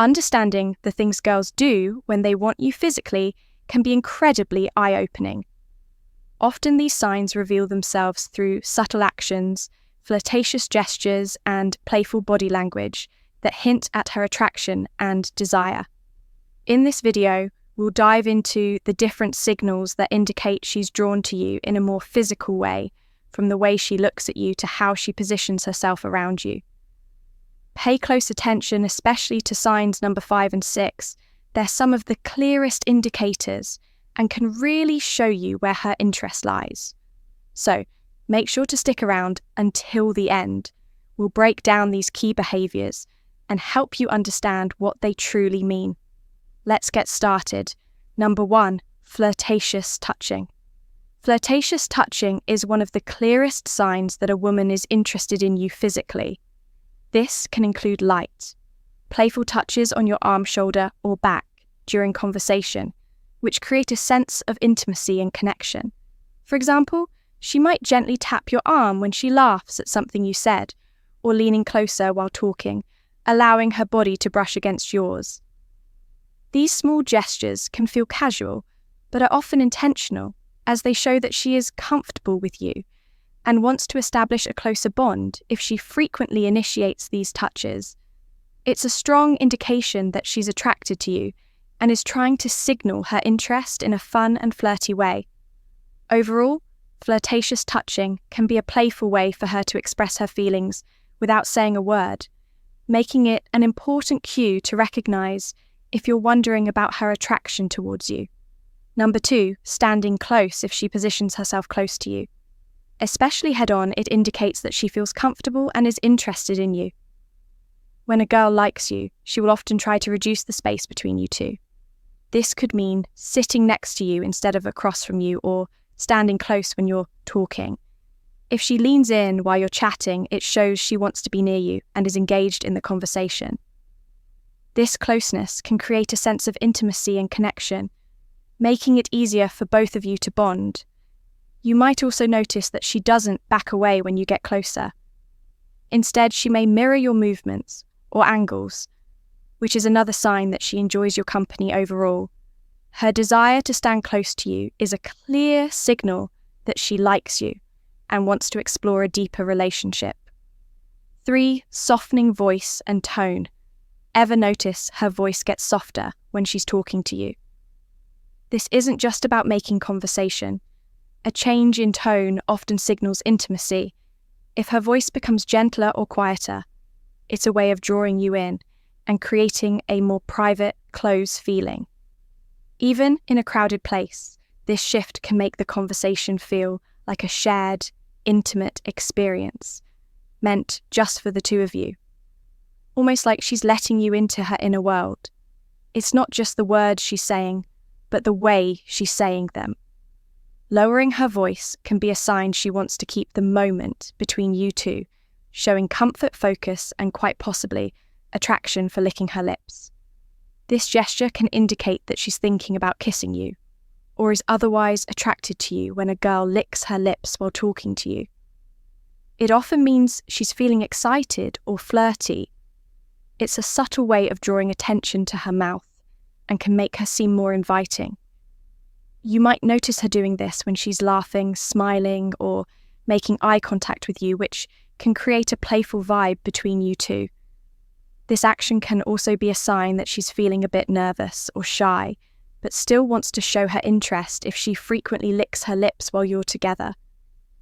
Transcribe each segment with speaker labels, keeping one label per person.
Speaker 1: Understanding the things girls do when they want you physically can be incredibly eye-opening. Often these signs reveal themselves through subtle actions, flirtatious gestures, and playful body language that hint at her attraction and desire. In this video, we'll dive into the different signals that indicate she's drawn to you in a more physical way, from the way she looks at you to how she positions herself around you. Pay close attention, especially to signs number 5 and 6. They're some of the clearest indicators and can really show you where her interest lies. So, make sure to stick around until the end. We'll break down these key behaviors and help you understand what they truly mean. Let's get started. Number 1, flirtatious touching. Flirtatious touching is one of the clearest signs that a woman is interested in you physically. This can include light, playful touches on your arm, shoulder, or back during conversation, which create a sense of intimacy and connection. For example, she might gently tap your arm when she laughs at something you said, or leaning closer while talking, allowing her body to brush against yours. These small gestures can feel casual, but are often intentional, as they show that she is comfortable with you and wants to establish a closer bond if she frequently initiates these touches. It's a strong indication that she's attracted to you and is trying to signal her interest in a fun and flirty way. Overall, flirtatious touching can be a playful way for her to express her feelings without saying a word, making it an important cue to recognize if you're wondering about her attraction towards you. Number 2, standing close if she positions herself close to you. Especially head-on, it indicates that she feels comfortable and is interested in you. When a girl likes you, she will often try to reduce the space between you two. This could mean sitting next to you instead of across from you, or standing close when you're talking. If she leans in while you're chatting, it shows she wants to be near you and is engaged in the conversation. This closeness can create a sense of intimacy and connection, making it easier for both of you to bond. You might also notice that she doesn't back away when you get closer. Instead, she may mirror your movements or angles, which is another sign that she enjoys your company overall. Her desire to stand close to you is a clear signal that she likes you and wants to explore a deeper relationship. 3, softening voice and tone. Ever notice her voice gets softer when she's talking to you? This isn't just about making conversation. A change in tone often signals intimacy. If her voice becomes gentler or quieter, it's a way of drawing you in and creating a more private, close feeling. Even in a crowded place, this shift can make the conversation feel like a shared, intimate experience, meant just for the two of you. Almost like she's letting you into her inner world. It's not just the words she's saying, but the way she's saying them. Lowering her voice can be a sign she wants to keep the moment between you two, showing comfort, focus, and quite possibly attraction for licking her lips. This gesture can indicate that she's thinking about kissing you, or is otherwise attracted to you when a girl licks her lips while talking to you. It often means she's feeling excited or flirty. It's a subtle way of drawing attention to her mouth and can make her seem more inviting. You might notice her doing this when she's laughing, smiling, or making eye contact with you, which can create a playful vibe between you two. This action can also be a sign that she's feeling a bit nervous or shy, but still wants to show her interest if she frequently licks her lips while you're together.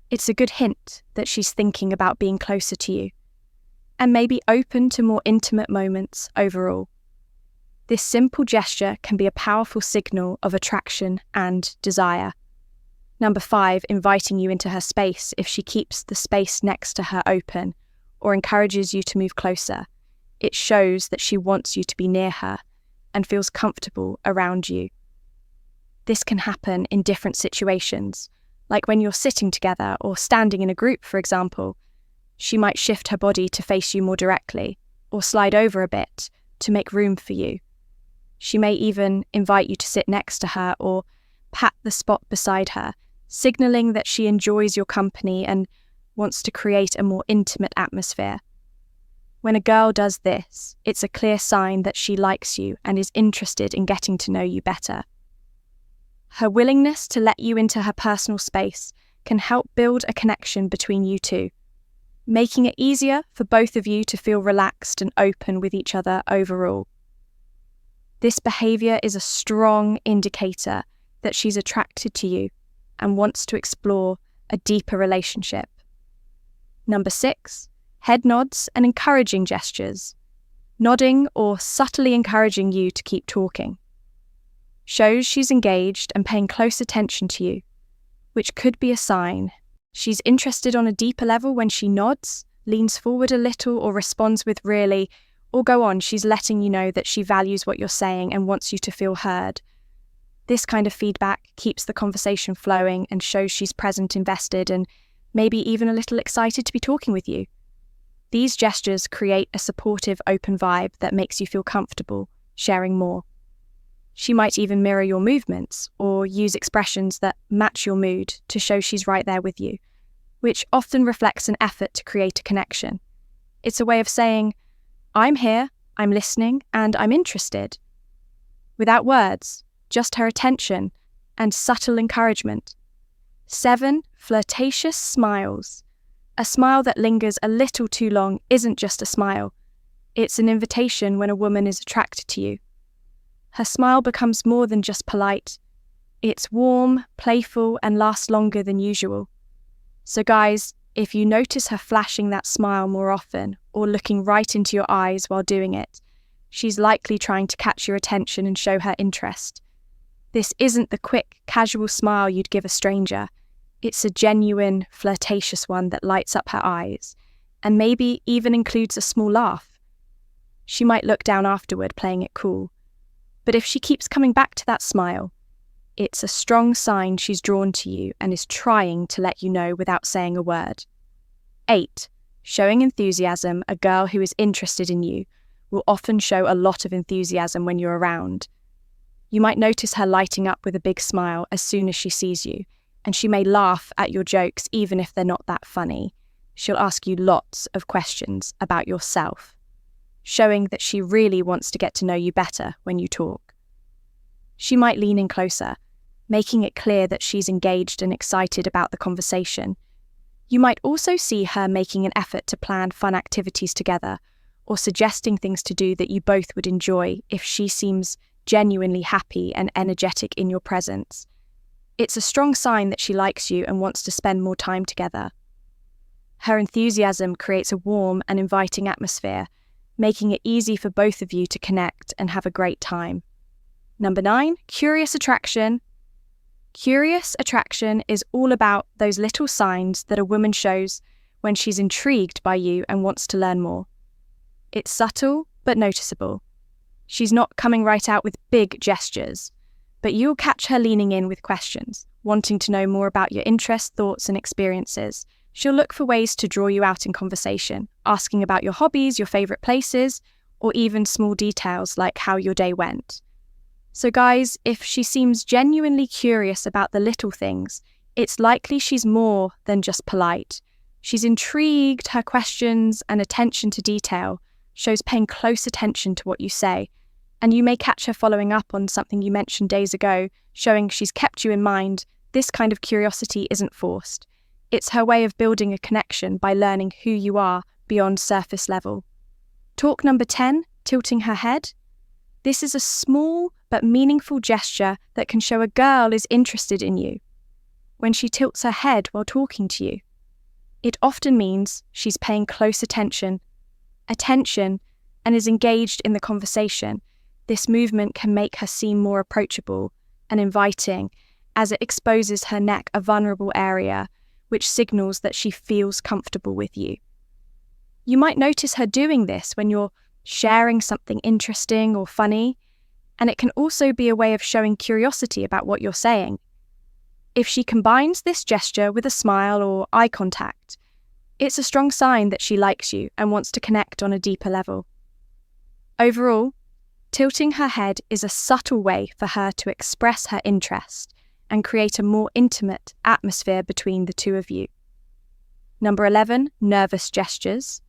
Speaker 1: It's a good hint that she's thinking about being closer to you, and maybe open to more intimate moments overall. This simple gesture can be a powerful signal of attraction and desire. Number 5, inviting you into her space if she keeps the space next to her open or encourages you to move closer. It shows that she wants you to be near her and feels comfortable around you. This can happen in different situations, like when you're sitting together or standing in a group, for example. She might shift her body to face you more directly or slide over a bit to make room for you. She may even invite you to sit next to her or pat the spot beside her, signaling that she enjoys your company and wants to create a more intimate atmosphere. When a girl does this, it's a clear sign that she likes you and is interested in getting to know you better. Her willingness to let you into her personal space can help build a connection between you two, making it easier for both of you to feel relaxed and open with each other overall. This behaviour is a strong indicator that she's attracted to you and wants to explore a deeper relationship. Number 6, head nods and encouraging gestures. Nodding or subtly encouraging you to keep talking shows she's engaged and paying close attention to you, which could be a sign she's interested on a deeper level when she nods, leans forward a little, or responds with really, or go on. She's letting you know that she values what you're saying and wants you to feel heard. This kind of feedback keeps the conversation flowing and shows she's present, invested, and maybe even a little excited to be talking with you. These gestures create a supportive, open vibe that makes you feel comfortable sharing more. She might even mirror your movements or use expressions that match your mood to show she's right there with you, which often reflects an effort to create a connection. It's a way of saying, I'm here, I'm listening, and I'm interested. Without words, just her attention and subtle encouragement. 7, flirtatious smiles. A smile that lingers a little too long isn't just a smile. It's an invitation when a woman is attracted to you. Her smile becomes more than just polite. It's warm, playful, and lasts longer than usual. So guys, if you notice her flashing that smile more often or looking right into your eyes while doing it, she's likely trying to catch your attention and show her interest. This isn't the quick, casual smile you'd give a stranger. It's a genuine, flirtatious one that lights up her eyes, and maybe even includes a small laugh. She might look down afterward, playing it cool. But if she keeps coming back to that smile, it's a strong sign she's drawn to you and is trying to let you know without saying a word. 8, showing enthusiasm. A girl who is interested in you will often show a lot of enthusiasm when you're around. You might notice her lighting up with a big smile as soon as she sees you, and she may laugh at your jokes even if they're not that funny. She'll ask you lots of questions about yourself, showing that she really wants to get to know you better when you talk. She might lean in closer, making it clear that she's engaged and excited about the conversation. You might also see her making an effort to plan fun activities together, or suggesting things to do that you both would enjoy if she seems genuinely happy and energetic in your presence. It's a strong sign that she likes you and wants to spend more time together. Her enthusiasm creates a warm and inviting atmosphere, making it easy for both of you to connect and have a great time. Number 9, curious attraction. Curious attraction is all about those little signs that a woman shows when she's intrigued by you and wants to learn more. It's subtle but noticeable. She's not coming right out with big gestures, but you'll catch her leaning in with questions, wanting to know more about your interests, thoughts, and experiences. She'll look for ways to draw you out in conversation, asking about your hobbies, your favourite places, or even small details like how your day went. So guys, if she seems genuinely curious about the little things, it's likely she's more than just polite. She's intrigued. Her questions and attention to detail shows paying close attention to what you say, and you may catch her following up on something you mentioned days ago, showing she's kept you in mind. This kind of curiosity isn't forced. It's her way of building a connection by learning who you are beyond surface level. Talk number 10, tilting her head. This is a small but meaningful gesture that can show a girl is interested in you. When she tilts her head while talking to you, it often means she's paying close attention, and is engaged in the conversation. This movement can make her seem more approachable and inviting, as it exposes her neck, a vulnerable area, which signals that she feels comfortable with you. You might notice her doing this when you're sharing something interesting or funny, and it can also be a way of showing curiosity about what you're saying. If she combines this gesture with a smile or eye contact, it's a strong sign that she likes you and wants to connect on a deeper level. Overall, tilting her head is a subtle way for her to express her interest and create a more intimate atmosphere between the two of you. Number 11, nervous gestures.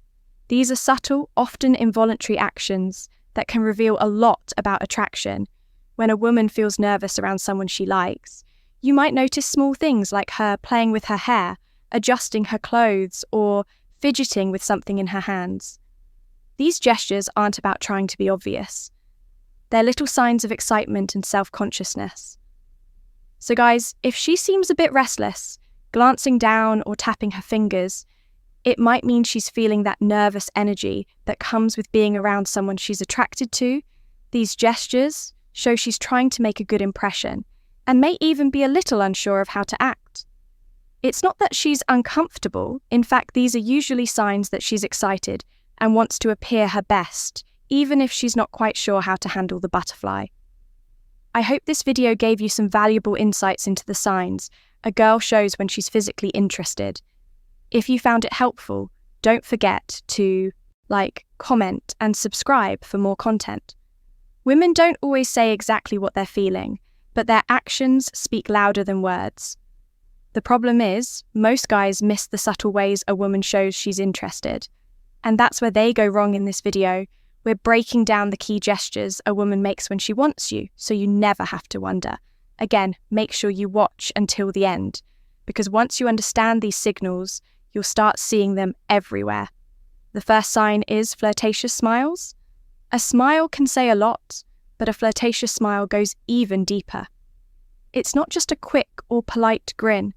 Speaker 1: These are subtle, often involuntary actions that can reveal a lot about attraction. When a woman feels nervous around someone she likes, you might notice small things like her playing with her hair, adjusting her clothes, or fidgeting with something in her hands. These gestures aren't about trying to be obvious. They're little signs of excitement and self-consciousness. So guys, if she seems a bit restless, glancing down or tapping her fingers, it might mean she's feeling that nervous energy that comes with being around someone she's attracted to. These gestures show she's trying to make a good impression and may even be a little unsure of how to act. It's not that she's uncomfortable. In fact, these are usually signs that she's excited and wants to appear her best, even if she's not quite sure how to handle the butterfly. I hope this video gave you some valuable insights into the signs a girl shows when she's physically interested. If you found it helpful, don't forget to like, comment, and subscribe for more content. Women don't always say exactly what they're feeling, but their actions speak louder than words. The problem is, most guys miss the subtle ways a woman shows she's interested. And that's where they go wrong in this video. We're breaking down the key gestures a woman makes when she wants you, so you never have to wonder. Again, make sure you watch until the end, because once you understand these signals, you'll start seeing them everywhere. The first sign is flirtatious smiles. A smile can say a lot, but a flirtatious smile goes even deeper. It's not just a quick or polite grin.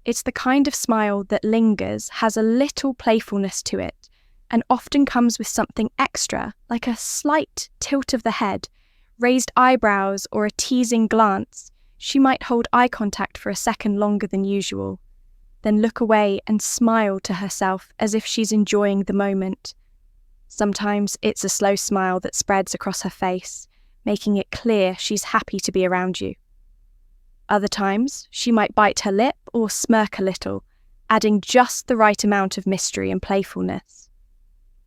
Speaker 1: It's the kind of smile that lingers, has a little playfulness to it, and often comes with something extra, like a slight tilt of the head, raised eyebrows, or a teasing glance. She might hold eye contact for a second longer than usual, then look away and smile to herself as if she's enjoying the moment. Sometimes it's a slow smile that spreads across her face, making it clear she's happy to be around you. Other times, she might bite her lip or smirk a little, adding just the right amount of mystery and playfulness.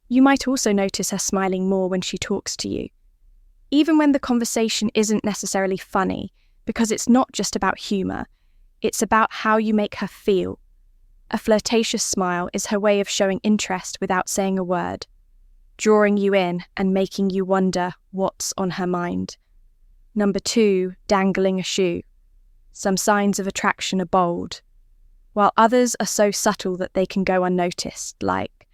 Speaker 1: You might also notice her smiling more when she talks to you, even when the conversation isn't necessarily funny, because it's not just about humour, it's about how you make her feel. A flirtatious smile is her way of showing interest without saying a word, drawing you in and making you wonder what's on her mind. Number 2, dangling a shoe. Some signs of attraction are bold, while others are so subtle that they can go unnoticed, like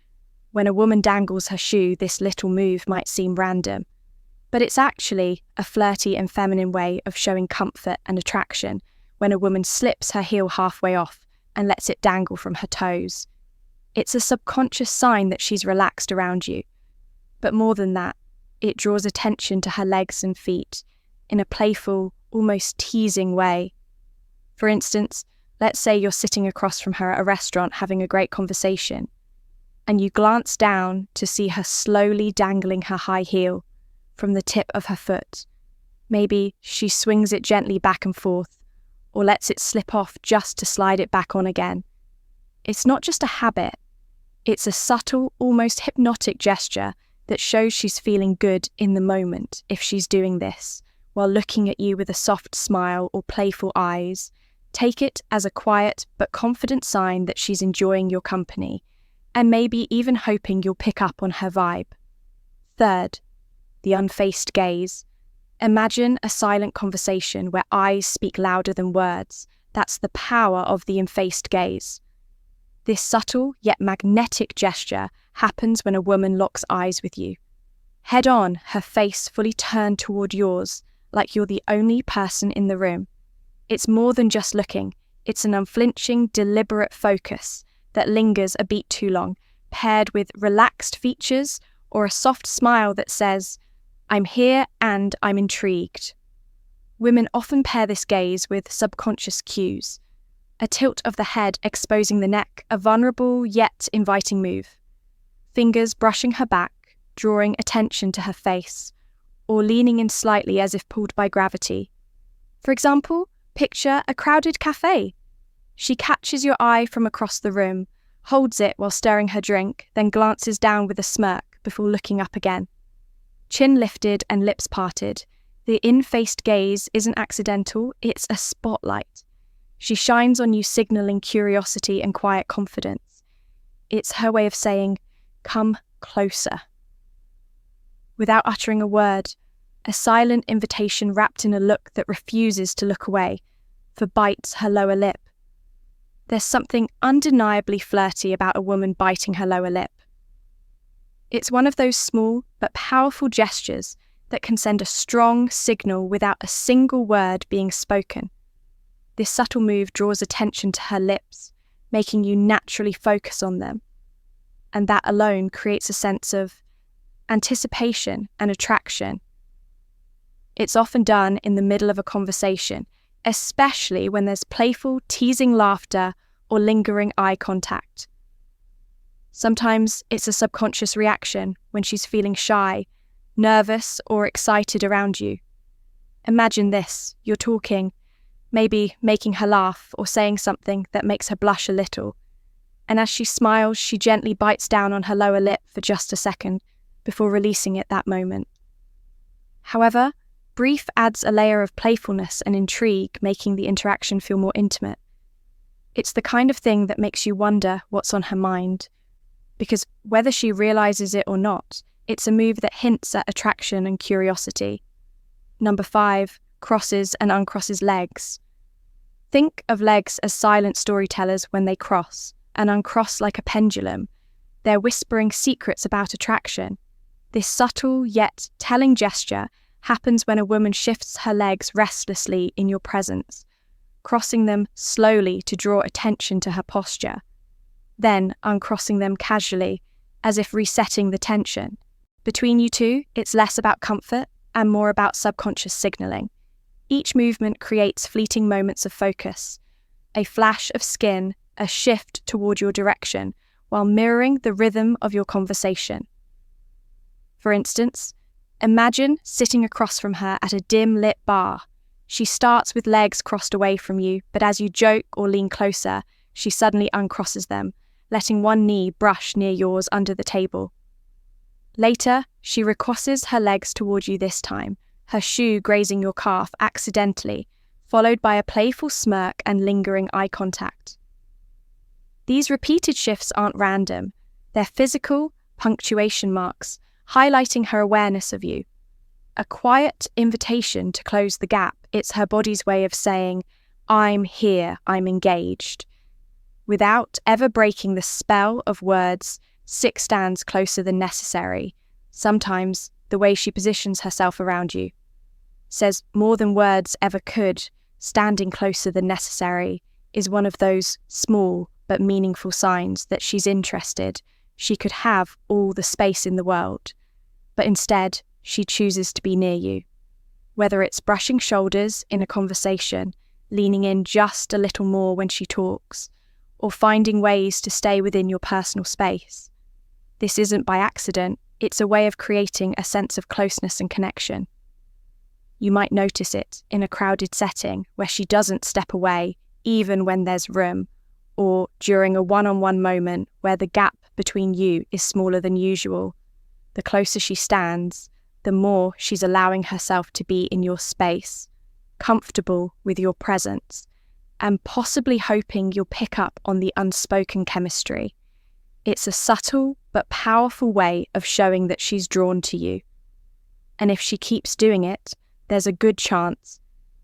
Speaker 1: when a woman dangles her shoe, this little move might seem random, but it's actually a flirty and feminine way of showing comfort and attraction when a woman slips her heel halfway off and lets it dangle from her toes. It's a subconscious sign that she's relaxed around you. But more than that, it draws attention to her legs and feet in a playful, almost teasing way. For instance, let's say you're sitting across from her at a restaurant having a great conversation, and you glance down to see her slowly dangling her high heel from the tip of her foot. Maybe she swings it gently back and forth, or lets it slip off just to slide it back on again. It's not just a habit, it's a subtle, almost hypnotic gesture that shows she's feeling good in the moment if she's doing this, while looking at you with a soft smile or playful eyes. Take it as a quiet but confident sign that she's enjoying your company, and maybe even hoping you'll pick up on her vibe. Third, the unfaced gaze. Imagine a silent conversation where eyes speak louder than words. That's the power of the unfaced gaze. This subtle yet magnetic gesture happens when a woman locks eyes with you. Head on, her face fully turned toward yours, like you're the only person in the room. It's more than just looking. It's an unflinching, deliberate focus that lingers a beat too long, paired with relaxed features or a soft smile that says, "I'm here and I'm intrigued." Women often pair this gaze with subconscious cues. A tilt of the head exposing the neck, a vulnerable yet inviting move. Fingers brushing her back, drawing attention to her face, or leaning in slightly as if pulled by gravity. For example, picture a crowded cafe. She catches your eye from across the room, holds it while stirring her drink, then glances down with a smirk before looking up again. Chin lifted and lips parted, the in-faced gaze isn't accidental, it's a spotlight. She shines on you, signaling curiosity and quiet confidence. It's her way of saying, come closer. Without uttering a word, a silent invitation wrapped in a look that refuses to look away, for bites her lower lip. There's something undeniably flirty about a woman biting her lower lip. It's one of those small but powerful gestures that can send a strong signal without a single word being spoken. This subtle move draws attention to her lips, making you naturally focus on them. And that alone creates a sense of anticipation and attraction. It's often done in the middle of a conversation, especially when there's playful, teasing laughter or lingering eye contact. Sometimes it's a subconscious reaction when she's feeling shy, nervous, or excited around you. Imagine this: you're talking, maybe making her laugh or saying something that makes her blush a little, and as she smiles, she gently bites down on her lower lip for just a second before releasing it that moment. However, brief adds a layer of playfulness and intrigue, making the interaction feel more intimate. It's the kind of thing that makes you wonder what's on her mind, because whether she realizes it or not, it's a move that hints at attraction and curiosity. Number 5, crosses and uncrosses legs. Think of legs as silent storytellers when they cross and uncross like a pendulum. They're whispering secrets about attraction. This subtle yet telling gesture happens when a woman shifts her legs restlessly in your presence, crossing them slowly to draw attention to her posture, then uncrossing them casually, as if resetting the tension. Between you two, it's less about comfort and more about subconscious signaling. Each movement creates fleeting moments of focus, a flash of skin, a shift toward your direction, while mirroring the rhythm of your conversation. For instance, imagine sitting across from her at a dim-lit bar. She starts with legs crossed away from you, but as you joke or lean closer, she suddenly uncrosses them, letting one knee brush near yours under the table. Later, she recrosses her legs toward you this time, her shoe grazing your calf accidentally, followed by a playful smirk and lingering eye contact. These repeated shifts aren't random. They're physical punctuation marks, highlighting her awareness of you. A quiet invitation to close the gap. It's her body's way of saying, "I'm here, I'm engaged." Without ever breaking the spell of words, 6 stands closer than necessary. Sometimes the way she positions herself around you says more than words ever could. Standing closer than necessary is one of those small but meaningful signs that she's interested. She could have all the space in the world, but instead she chooses to be near you. Whether it's brushing shoulders in a conversation, leaning in just a little more when she talks, or finding ways to stay within your personal space. This isn't by accident, it's a way of creating a sense of closeness and connection. You might notice it in a crowded setting where she doesn't step away even when there's room, or during a one-on-one moment where the gap between you is smaller than usual. The closer she stands, the more she's allowing herself to be in your space, comfortable with your presence, and possibly hoping you'll pick up on the unspoken chemistry. It's a subtle but powerful way of showing that she's drawn to you. And if she keeps doing it, there's a good chance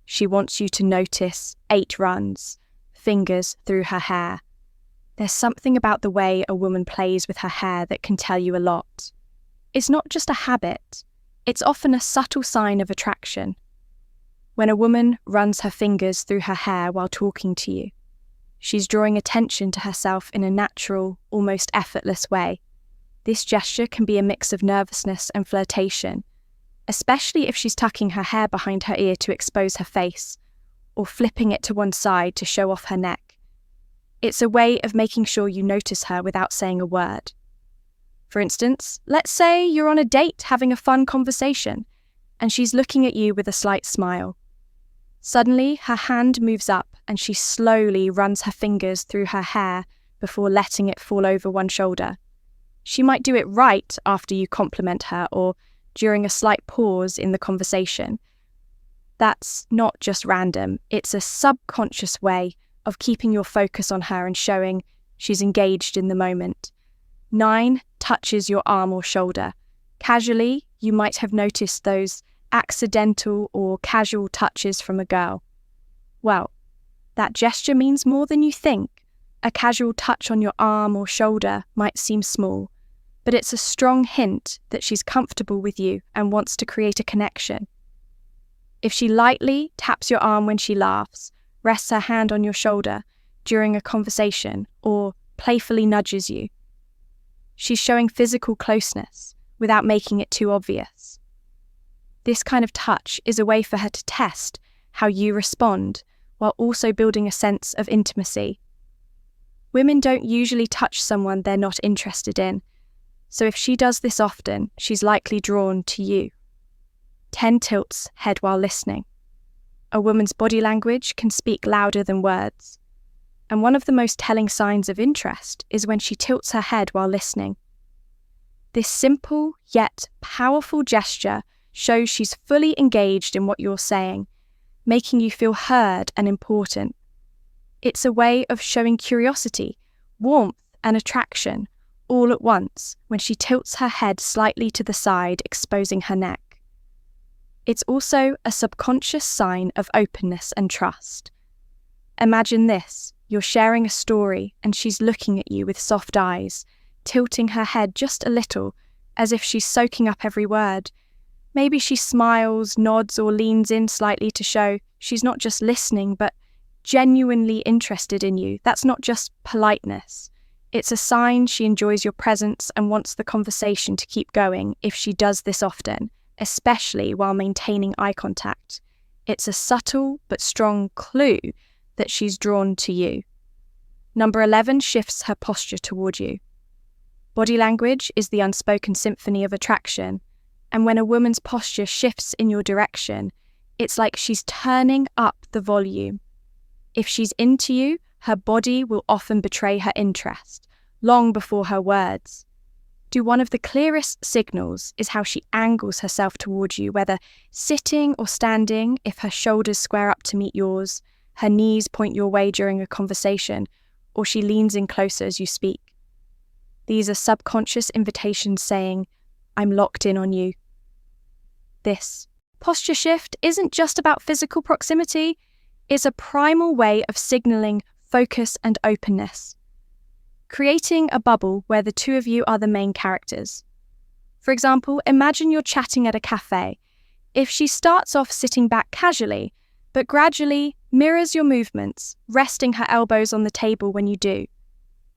Speaker 1: she wants you to notice 8 runs, fingers through her hair. There's something about the way a woman plays with her hair that can tell you a lot. It's not just a habit, it's often a subtle sign of attraction. When a woman runs her fingers through her hair while talking to you, she's drawing attention to herself in a natural, almost effortless way. This gesture can be a mix of nervousness and flirtation, especially if she's tucking her hair behind her ear to expose her face, or flipping it to one side to show off her neck. It's a way of making sure you notice her without saying a word. For instance, let's say you're on a date having a fun conversation, and she's looking at you with a slight smile. Suddenly, her hand moves up and she slowly runs her fingers through her hair before letting it fall over one shoulder. She might do it right after you compliment her or during a slight pause in the conversation. That's not just random, it's a subconscious way of keeping your focus on her and showing she's engaged in the moment. 9 touches your arm or shoulder. Casually, you might have noticed those accidental or casual touches from a girl. Well, that gesture means more than you think. A casual touch on your arm or shoulder might seem small, but it's a strong hint that she's comfortable with you and wants to create a connection. If she lightly taps your arm when she laughs, rests her hand on your shoulder during a conversation, or playfully nudges you, she's showing physical closeness without making it too obvious. This kind of touch is a way for her to test how you respond while also building a sense of intimacy. Women don't usually touch someone they're not interested in, so if she does this often, she's likely drawn to you. 10 tilts head while listening. A woman's body language can speak louder than words, and one of the most telling signs of interest is when she tilts her head while listening. This simple yet powerful gesture shows she's fully engaged in what you're saying, making you feel heard and important. It's a way of showing curiosity, warmth, and attraction all at once when she tilts her head slightly to the side, exposing her neck. It's also a subconscious sign of openness and trust. Imagine this: you're sharing a story and she's looking at you with soft eyes, tilting her head just a little, as if she's soaking up every word. Maybe she smiles, nods, or leans in slightly to show she's not just listening, but genuinely interested in you. That's not just politeness. It's a sign she enjoys your presence and wants the conversation to keep going if she does this often, especially while maintaining eye contact. It's a subtle but strong clue that she's drawn to you. Number 11 shifts her posture toward you. Body language is the unspoken symphony of attraction, and when a woman's posture shifts in your direction, it's like she's turning up the volume. If she's into you, her body will often betray her interest, long before her words. One of the clearest signals is how she angles herself towards you, whether sitting or standing. If her shoulders square up to meet yours, her knees point your way during a conversation, or she leans in closer as you speak. These are subconscious invitations saying, "I'm locked in on you." This posture shift isn't just about physical proximity, it's a primal way of signaling focus and openness, creating a bubble where the two of you are the main characters. For example, imagine you're chatting at a cafe. If she starts off sitting back casually, but gradually mirrors your movements, resting her elbows on the table when you do,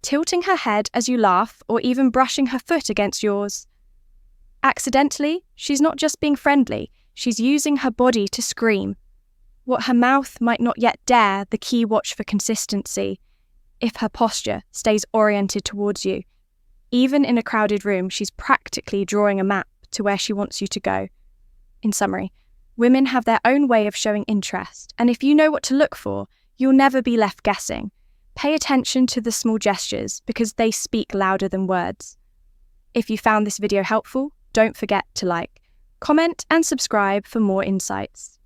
Speaker 1: tilting her head as you laugh, or even brushing her foot against yours. Accidentally, she's not just being friendly, she's using her body to scream. What her mouth might not yet dare, the key watch for consistency. If her posture stays oriented towards you, even in a crowded room, she's practically drawing a map to where she wants you to go. In summary, women have their own way of showing interest, and if you know what to look for, you'll never be left guessing. Pay attention to the small gestures because they speak louder than words. If you found this video helpful, don't forget to like, comment, and subscribe for more insights.